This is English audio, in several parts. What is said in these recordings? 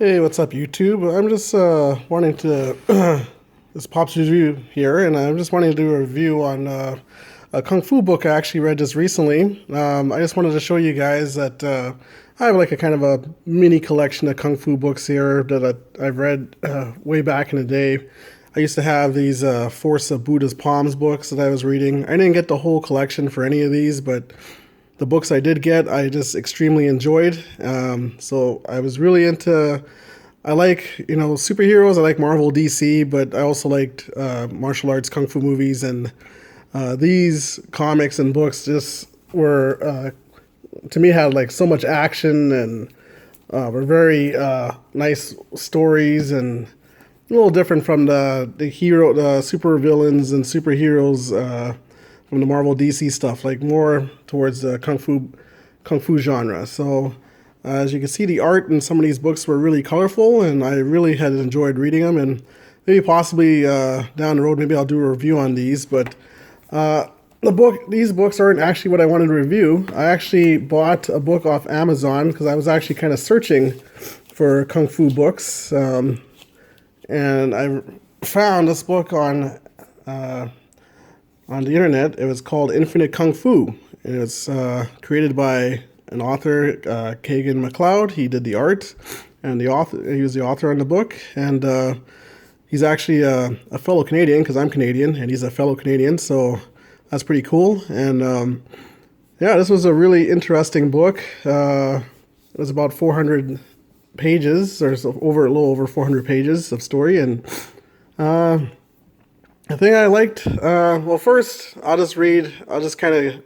Hey, what's up, YouTube? I'm just wanting to this pops review here, and I'm just wanting to do a review on a kung fu book I actually read just recently. I just wanted to show you guys that I have like a kind of a mini collection of kung fu books here that I've read way back in the day. I used to have these Force of Buddha's Palms books that I was reading. I didn't get the whole collection for any of these, but the books I did get, I just extremely enjoyed. So I was really into. I like superheroes. I like Marvel, DC, but I also liked martial arts, kung fu movies, and these comics and books just were to me had like so much action and were very nice stories and a little different from the super villains and superheroes from the Marvel DC stuff, like more towards the kung fu genre. So as you can see, the art in some of these books were really colorful, and I really had enjoyed reading them. And maybe possibly down the road, maybe I'll do a review on these. But these books aren't actually what I wanted to review. I actually bought a book off Amazon because I was actually kind of searching for kung fu books, and I found this book on the internet. It was called Infinite Kung Fu. It was created by an author, Kagan McLeod. He did the art, and he was the author on the book. And he's actually a fellow Canadian because I'm Canadian, and he's a fellow Canadian. So that's pretty cool. And yeah, this was a really interesting book. It was about 400 pages, or so a little over 400 pages of story. And the thing I liked, well, first, I'll just kind of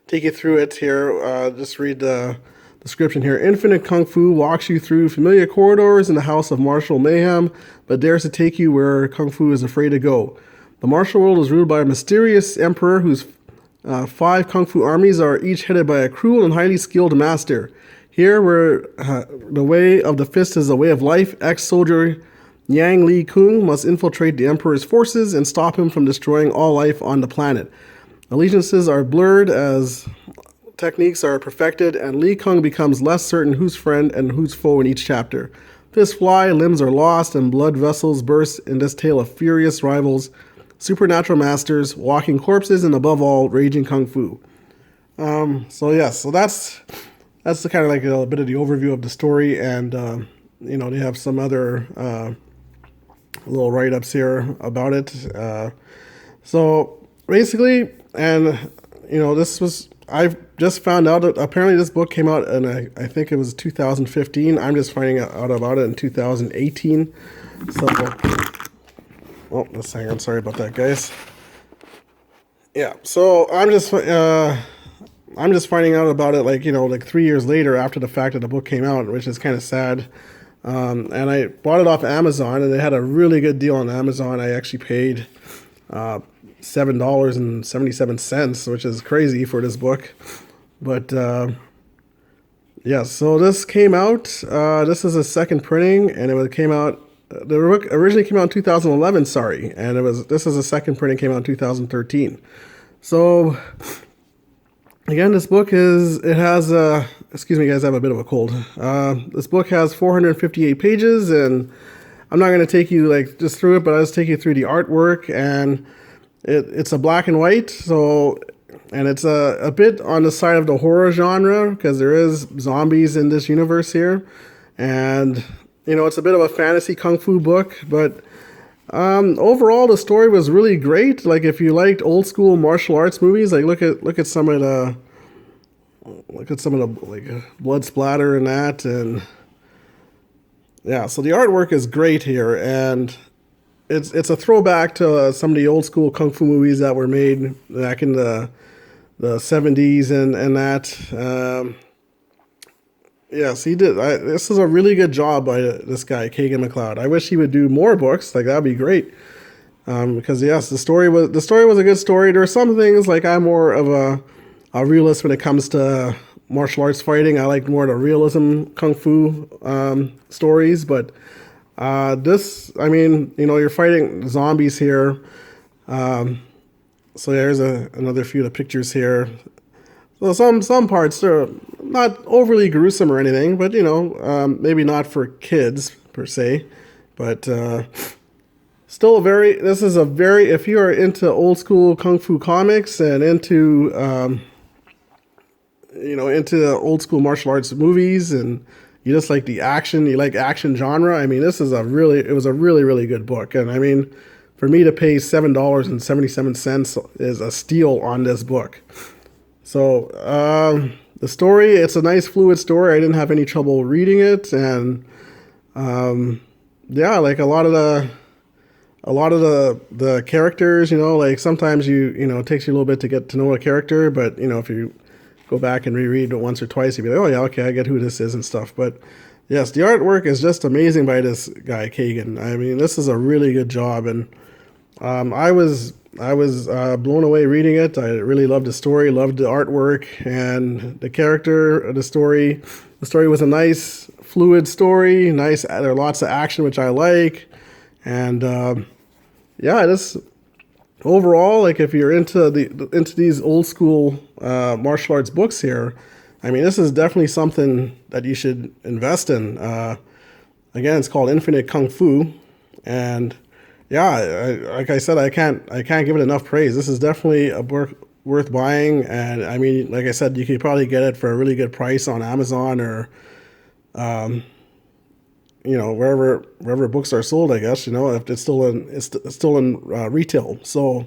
take you through it here. Just read the description here. Infinite Kung Fu walks you through familiar corridors in the house of martial mayhem, but dares to take you where Kung Fu is afraid to go. The martial world is ruled by a mysterious emperor whose 5 Kung Fu armies are each headed by a cruel and highly skilled master. Here, where the way of the fist is a way of life, ex-soldier Yang Li Kung must infiltrate the Emperor's forces and stop him from destroying all life on the planet. Allegiances are blurred as techniques are perfected, and Li Kung becomes less certain who's friend and who's foe in each chapter. Fists fly, limbs are lost, and blood vessels burst in this tale of furious rivals, supernatural masters, walking corpses, and above all, raging kung fu. So that's the kind of like a bit of the overview of the story, and they have some other little write-ups here about it. So basically, and I've just found out that apparently this book came out in I think it was 2015. I'm just finding out about it in 2018. So, oh, let's hang on. Sorry about that, guys. Yeah, so I'm just finding out about it like 3 years later after the fact that the book came out, which is kind of sad. And I bought it off Amazon, and they had a really good deal on Amazon. I actually paid $7.77, which is crazy for this book. But yeah, so this came out. This is a second printing, and came out. The book originally came out in 2011. Sorry, and this is a second printing, came out in 2013. So again, this book has excuse me, guys, I have a bit of a cold. This book has 458 pages, and I'm not going to take you just through it, but I'll just take you through the artwork. And it's a black and white, and it's a bit on the side of the horror genre because there is zombies in this universe here, and it's a bit of a fantasy kung fu book, but overall the story was really great. Like if you liked old school martial arts movies, like look at some of the blood splatter and that, and yeah, so the artwork is great here, and it's a throwback to some of the old school kung fu movies that were made back in the 70s and that. Yes, he did. This is a really good job by this guy, Kagan McLeod. I wish he would do more books. Like that'd be great. Because yes, the story was a good story. There are some things like I'm more of a realist when it comes to martial arts fighting. I like more the realism kung fu stories, but this, you're fighting zombies here. So there's another few of the pictures here. So some parts are not overly gruesome or anything, but maybe not for kids per se, but still if you are into old school kung fu comics and into into old school martial arts movies, and you just like the action, you like action genre. I mean, it was a really good book. And I mean, for me to pay $7.77 is a steal on this book. So the story, it's a nice fluid story. I didn't have any trouble reading it. And yeah, like a lot of the characters, like sometimes it takes you a little bit to get to know a character, but if you go back and reread it once or twice, you'd be like, oh yeah, okay, I get who this is and stuff. But yes, the artwork is just amazing by this guy Kagan. I mean, this is a really good job, and I was blown away reading it. I really loved the story, loved the artwork, and the character, the story. The story was a nice, fluid story. Nice, there are lots of action, which I like, and yeah, this. Overall, like if you're into these old school martial arts books here, I mean, this is definitely something that you should invest in. Again, it's called Infinite Kung Fu, and yeah, like I said, I can't give it enough praise. This is definitely a book worth buying, and I mean, like I said, you could probably get it for a really good price on Amazon or wherever books are sold, I guess, if it's still in retail. So,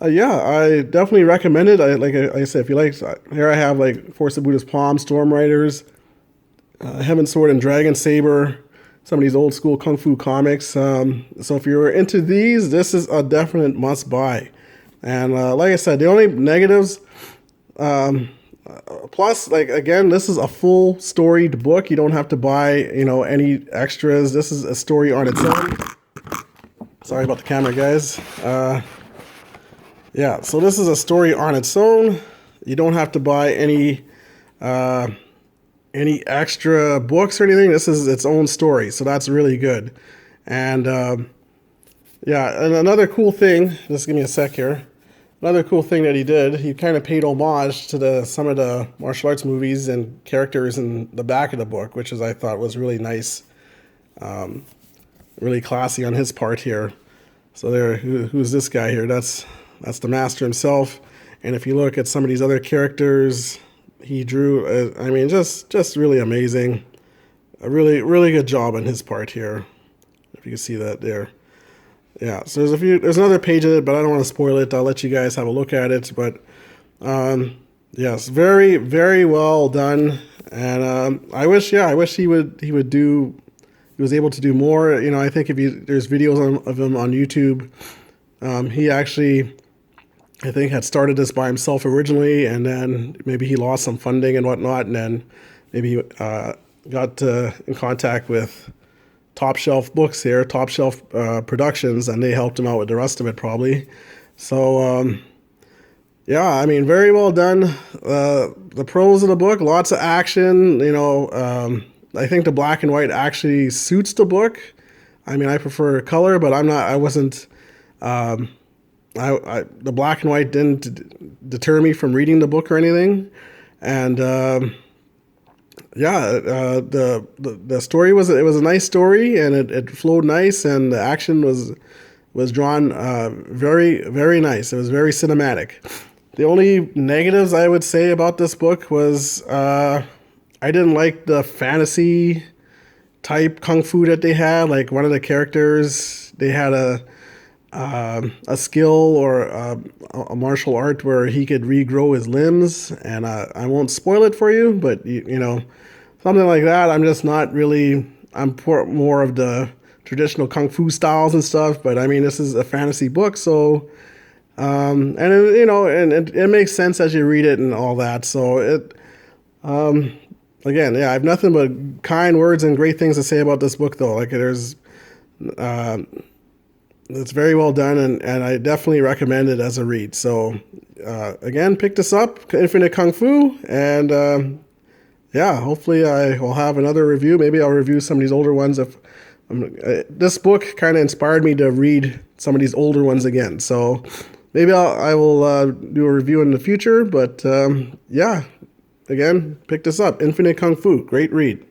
yeah, I definitely recommend it. Like I said, if you like, here I have like Force of Buddha's Palm, Storm Riders, Heaven Sword and Dragon Saber, some of these old school Kung Fu comics. So if you're into these, this is a definite must buy. And like I said, the only negatives, plus, like, again, this is a full storied book. You don't have to buy, any extras. This is a story on its own. Sorry about the camera, guys. Yeah, so this is a story on its own. You don't have to buy any extra books or anything. This is its own story, so that's really good. And yeah, and another cool thing, just give me a sec here. Another cool thing that he did, he kind of paid homage to some of the martial arts movies and characters in the back of the book, which I thought was really nice, really classy on his part here. So who's this guy here? That's the master himself. And if you look at some of these other characters he drew, I mean, just really amazing. A really, really good job on his part here. If you can see that there. Yeah, so there's another page of it, but I don't want to spoil it. I'll let you guys have a look at it. But yes, very, very well done. And I wish he was able to do more. I think there's videos of him on YouTube. He actually, I think, had started this by himself originally, and then maybe he lost some funding and whatnot, and then maybe he got in contact with Top Shelf Books here, Top Shelf Productions, and they helped him out with the rest of it probably. So yeah, I mean, very well done. The prose of the book, lots of action. I think the black and white actually suits the book. I mean, I prefer color, but I wasn't. The black and white didn't deter me from reading the book or anything, and yeah, the story was a nice story, and it flowed nice, and the action was drawn very, very nice. It was very cinematic. The only negatives I would say about this book was I didn't like the fantasy type kung fu that they had. Like, one of the characters, they had a skill or a martial art where he could regrow his limbs, and I won't spoil it for you, but something like that. I'm just not really. I'm more of the traditional kung fu styles and stuff. But I mean, this is a fantasy book, so and it makes sense as you read it and all that. So it again, yeah, I have nothing but kind words and great things to say about this book, though. Like, there's it's very well done, and I definitely recommend it as a read. So again, pick this up, Infinite Kung Fu, and yeah, hopefully I will have another review. Maybe I'll review some of these older ones. If this book kind of inspired me to read some of these older ones again. So maybe I will do a review in the future. But yeah, again, pick this up, Infinite Kung Fu, great read.